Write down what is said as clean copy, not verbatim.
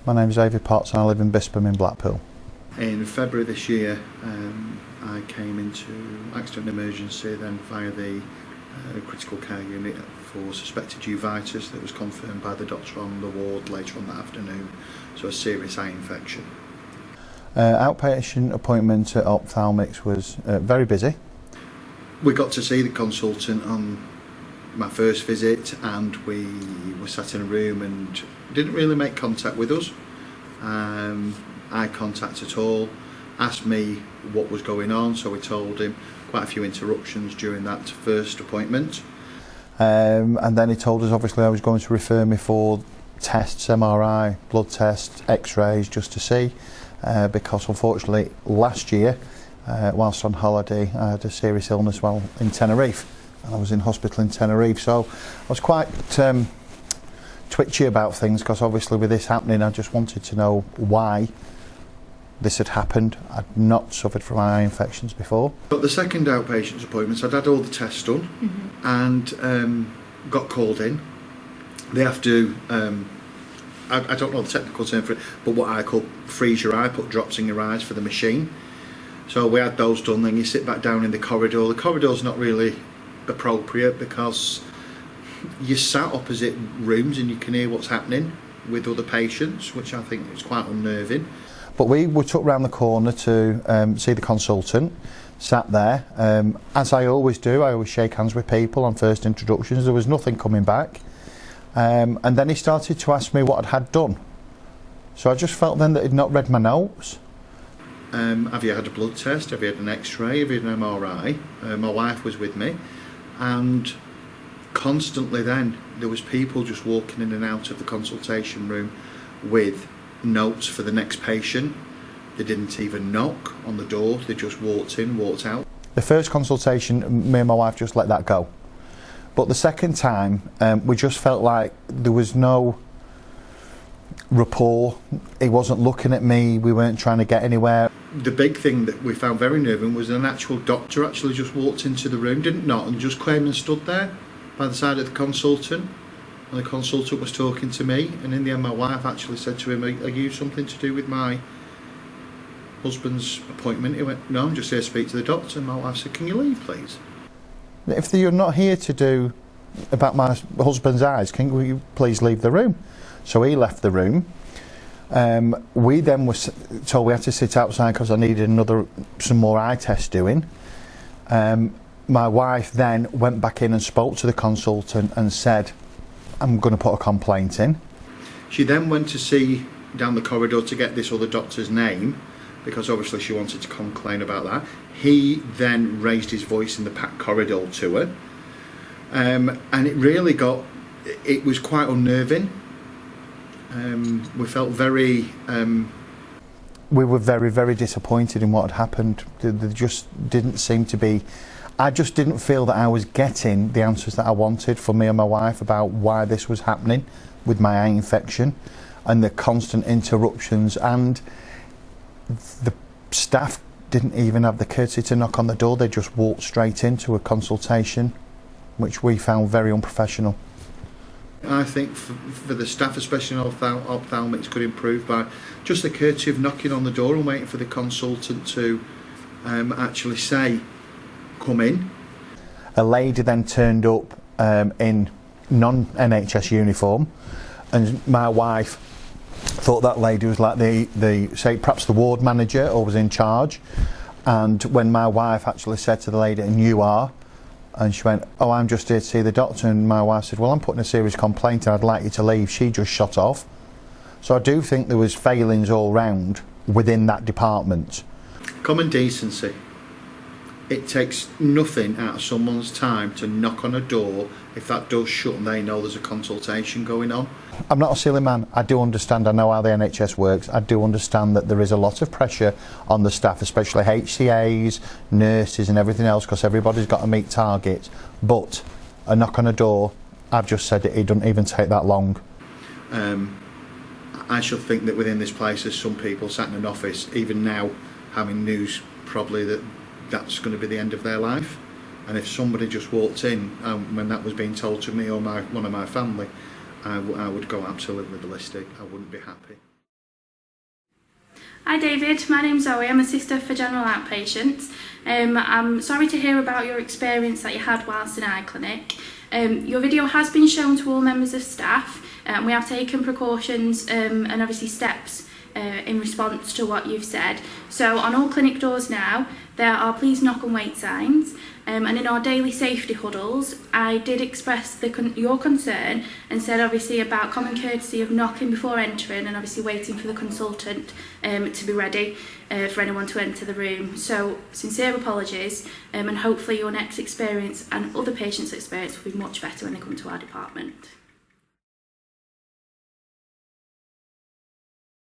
My name's David Potts and I live in Bispam in Blackpool. In February this year, I came into accident emergency, then via the critical care unit for suspected uveitis that was confirmed by the doctor on the ward later on that afternoon, so a serious eye infection. Outpatient appointment at ophthalmics was very busy. We got to see the consultant on my first visit and we were sat in a room and didn't really make contact with us. Eye contact at all, asked me what was going on, so we told him. Quite a few interruptions during that first appointment. And then he told us obviously I was going to refer me for tests, MRI, blood tests, x-rays just to see, because unfortunately last year whilst on holiday I had a serious illness while in Tenerife and I was in hospital in Tenerife, so I was quite twitchy about things because obviously with this happening I just wanted to know why this had happened. I'd not suffered from eye infections before. But the second outpatient appointment, I'd had all the tests done and got called in. They have to, I don't know the technical term for it, but what I call freeze your eye, put drops in your eyes for the machine. So we had those done, then you sit back down in the corridor. The corridor's not really appropriate because you're sat opposite rooms and you can hear what's happening with other patients, which I think is quite unnerving. But we were took round the corner to see the consultant, sat there. As I always do, I always shake hands with people on first introductions. There was nothing coming back. And then he started to ask me what I had done. So I just felt then that he'd not read my notes. Have you had a blood test? Have you had an x-ray? Have you had an MRI? My wife was with me. And constantly then, there was people just walking in and out of the consultation room with notes for the next patient. They didn't even knock on the door, they just walked in, walked out. The first consultation, me and my wife just let that go. But the second time, we just felt like there was no rapport. He wasn't looking at me, we weren't trying to get anywhere. The big thing that we found very nerving was an actual doctor actually just walked into the room, didn't knock, and just came and stood there by the side of the consultant. And the consultant was talking to me, and in the end my wife actually said to him, are you something to do with my husband's appointment? He went, no, I'm just here to speak to the doctor. And my wife said, can you leave please? If you're not here to do about my husband's eyes, can you please leave the room? So he left the room. We then were told we had to sit outside because I needed some more eye tests doing. My wife then went back in and spoke to the consultant and said, I'm going to put a complaint in. She then went to see down the corridor to get this other doctor's name because obviously she wanted to complain about that. He then raised his voice in the packed corridor to her, and it was quite unnerving. We felt very... We were very, very disappointed in what had happened. There just didn't seem to be... I just didn't feel that I was getting the answers that I wanted for me and my wife about why this was happening with my eye infection and the constant interruptions, and the staff didn't even have the courtesy to knock on the door. They just walked straight into a consultation, which we found very unprofessional. I think for the staff, especially in ophthalmics, could improve by just the courtesy of knocking on the door and waiting for the consultant to actually say, come in. A lady then turned up in non-NHS uniform, and my wife thought that lady was like perhaps the ward manager or was in charge. And when my wife actually said to the lady, and you are, and she went, oh, I'm just here to see the doctor, and my wife said, well, I'm putting a serious complaint and I'd like you to leave, she just shot off. So I do think there was failings all round within that department. Common decency. It takes nothing out of someone's time to knock on a door if that door's shut and they know there's a consultation going on. I'm not a silly man. I do understand, I know how the NHS works. I do understand that there is a lot of pressure on the staff, especially HCAs, nurses and everything else, because everybody's got to meet targets. But a knock on a door, I've just said it doesn't even take that long. I should think that within this place there's some people sat in an office, even now, having news probably that that's going to be the end of their life. And if somebody just walked in when that was being told to me or one of my family, I would go absolutely ballistic. I wouldn't be happy. Hi David, my name's Zoe, I'm a sister for general outpatients. I'm sorry to hear about your experience that you had whilst in eye clinic. Your video has been shown to all members of staff and we have taken precautions and obviously steps in response to what you've said. So on all clinic doors now there are please knock and wait signs, and in our daily safety huddles I did express your concern and said obviously about common courtesy of knocking before entering and obviously waiting for the consultant to be ready for anyone to enter the room. So sincere apologies, and hopefully your next experience and other patients' experience will be much better when they come to our department.